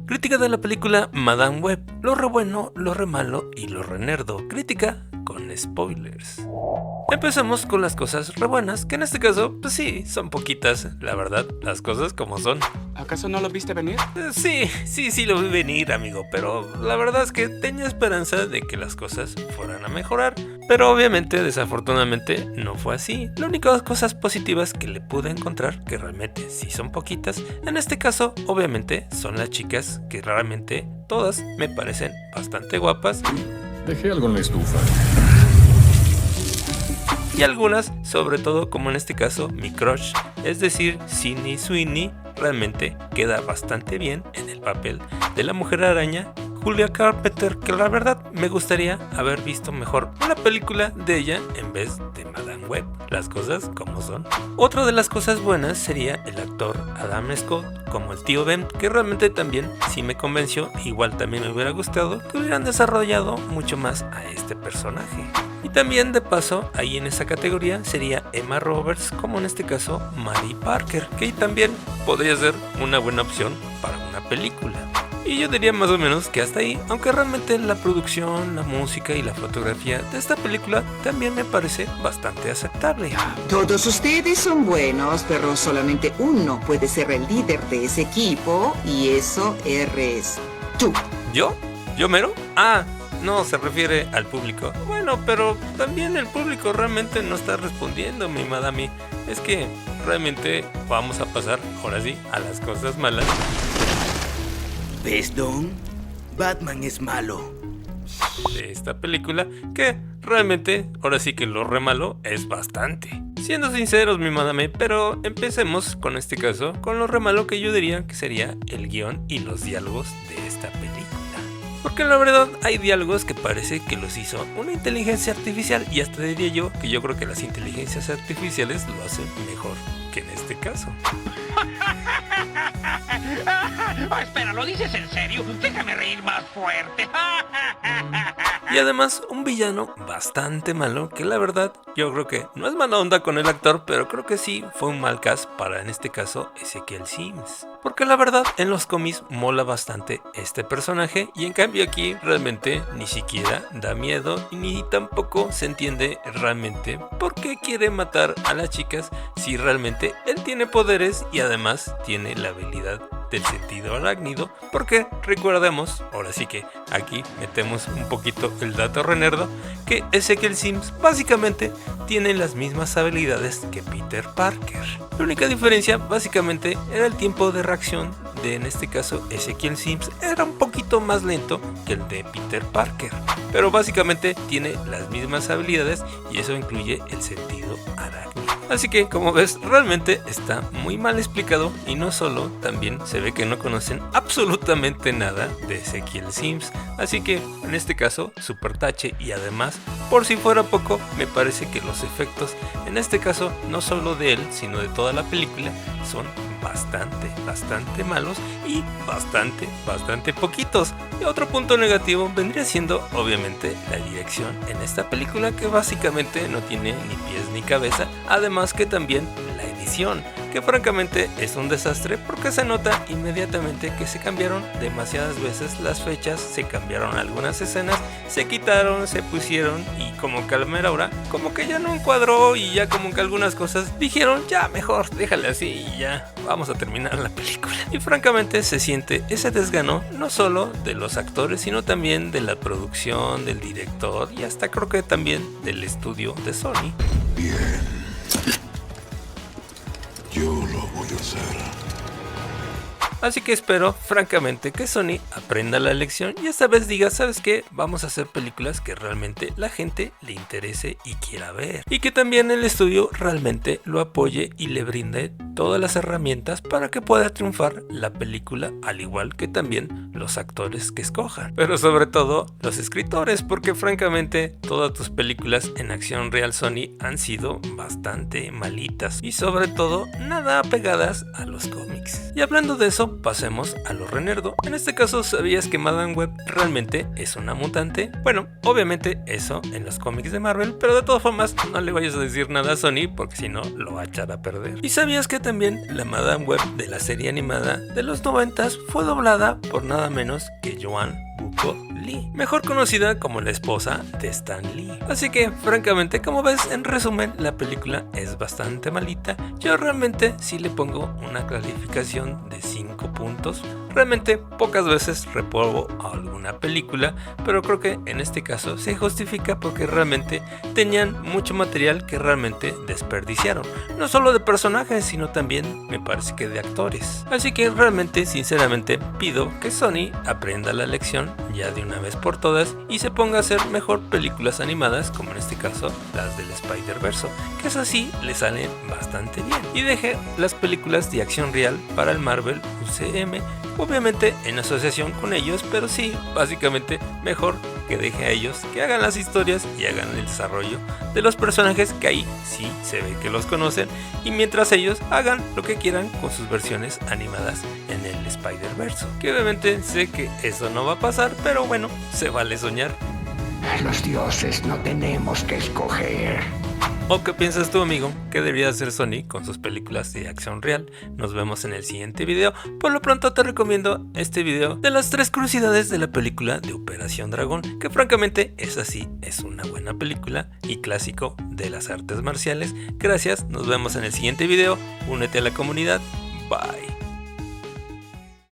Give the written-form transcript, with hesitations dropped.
Crítica de la película Madame Web, lo re bueno, lo re malo y lo re nerdo. Crítica con spoilers. Empezamos con las cosas re buenas, que en este caso, pues sí, son poquitas, la verdad, las cosas como son. ¿Acaso no lo viste venir? Sí lo vi venir, amigo, pero la verdad es que tenía esperanza de que las cosas fueran a mejorar. Pero obviamente, desafortunadamente, no fue así. Las únicas cosas positivas que le pude encontrar, que realmente sí son poquitas, en este caso, obviamente, son las chicas, que realmente todas me parecen bastante guapas. Dejé algo en la estufa. Y algunas, sobre todo como en este caso, mi crush, es decir, Sydney Sweeney, realmente queda bastante bien en el papel de la Mujer Araña. Julia Carpenter, que la verdad me gustaría haber visto mejor una película de ella en vez de Madame Web, las cosas como son. Otra de las cosas buenas sería el actor Adam Scott como el tío Ben, que realmente también sí me convenció, igual también me hubiera gustado que hubieran desarrollado mucho más a este personaje. Y también de paso, ahí en esa categoría sería Emma Roberts, como en este caso Mary Parker, que también podría ser una buena opción para una película. Y yo diría más o menos que hasta ahí, aunque realmente la producción, la música y la fotografía de esta película también me parece bastante aceptable. Todos ustedes son buenos, pero solamente uno puede ser el líder de ese equipo y eso eres tú. ¿Yo? ¿Yo mero? Ah, no, se refiere al público. Bueno, pero también el público realmente no está respondiendo, mi madame. Es que realmente vamos a pasar, ahora sí, a las cosas malas. ¿Ves, Don? Batman es malo. De esta película, que realmente, ahora sí que lo re malo es bastante. Siendo sinceros, mi madame, pero empecemos con este caso, con lo re malo que yo diría que sería el guión y los diálogos de esta película. Porque la verdad hay diálogos que parece que los hizo una inteligencia artificial y hasta diría yo que yo creo que las inteligencias artificiales lo hacen mejor que en este caso. Espera, ¿lo dices en serio? Déjame reír más fuerte. Y además un villano bastante malo que la verdad yo creo que no es mala onda con el actor, pero creo que sí fue un mal cast para en este caso Ezekiel Sims. Porque la verdad en los cómics mola bastante este personaje y en cambio aquí realmente ni siquiera da miedo ni tampoco se entiende realmente por qué quiere matar a las chicas si realmente él tiene poderes y además tiene la habilidad del sentido arácnido, porque recordemos, ahora sí que aquí metemos un poquito el dato renerdo, que Ezekiel Sims básicamente tiene las mismas habilidades que Peter Parker. La única diferencia básicamente era el tiempo de reacción de, en este caso, Ezekiel Sims era un poquito más lento que el de Peter Parker, pero básicamente tiene las mismas habilidades y eso incluye el sentido arácnido. Así que como ves realmente está muy mal explicado y no solo, también se ve que no conocen absolutamente nada de Ezekiel Sims, así que en este caso super tache y además por si fuera poco me parece que los efectos en este caso no solo de él sino de toda la película son bastante malos y bastante poquitos. Y otro punto negativo vendría siendo obviamente la dirección en esta película que básicamente no tiene ni pies ni cabeza, además que también la edición, que francamente es un desastre porque se nota inmediatamente que se cambiaron demasiadas veces las fechas, se cambiaron algunas escenas, se quitaron, se pusieron y como que a la mera hora como que ya no encuadró y ya como que algunas cosas dijeron ya mejor déjale así y ya vamos a terminar la película. Y francamente se siente ese desgano no solo de los actores sino también de la producción, del director y hasta creo que también del estudio de Sony. Bien. Yo lo voy a hacer. Así que espero, francamente, que Sony aprenda la lección y esta vez diga, ¿sabes qué? Vamos a hacer películas que realmente la gente le interese y quiera ver. Y que también el estudio realmente lo apoye y le brinde todas las herramientas para que pueda triunfar la película, al igual que también los actores que escojan. Pero sobre todo, los escritores, porque francamente, todas tus películas en acción real Sony han sido bastante malitas y sobre todo, nada apegadas a los cómics. Y hablando de eso, pronto pasemos a lo renerdo. En este caso, ¿sabías que Madame Web realmente es una mutante? Bueno, obviamente eso en los cómics de Marvel, pero de todas formas no le vayas a decir nada a Sony porque si no lo va a echar a perder. ¿Y sabías que también la Madame Web de la serie animada de los 90s fue doblada por nada menos que Joanne Buko Lee, mejor conocida como la esposa de Stan Lee? Así que francamente, como ves, en resumen, la película es bastante malita. Yo realmente sí le pongo una calificación de 5 puntos. Realmente pocas veces reprobo a alguna película, pero creo que en este caso se justifica porque realmente tenían mucho material que realmente desperdiciaron, no solo de personajes, sino también me parece que de actores. Así que realmente, sinceramente, pido que Sony aprenda la lección ya de una vez por todas y se ponga a hacer mejor películas animadas, como en este caso las del Spider-Verse, que esas sí le salen bastante bien, y deje las películas de acción real para el Marvel UCM, obviamente en asociación con ellos, pero sí, básicamente mejor que deje a ellos que hagan las historias y hagan el desarrollo de los personajes, que ahí sí se ve que los conocen, y mientras ellos hagan lo que quieran con sus versiones animadas en el Spider-Verse, que obviamente sé que eso no va a pasar, pero bueno, se vale soñar. Los dioses no tenemos que escoger. ¿O qué piensas tú, amigo? ¿Qué debería hacer Sony con sus películas de acción real? Nos vemos en el siguiente video. Por lo pronto te recomiendo este video de las 3 curiosidades de la película de Operación Dragón, que francamente esa sí es una buena película y clásico de las artes marciales. Gracias, nos vemos en el siguiente video. Únete a la comunidad. Bye.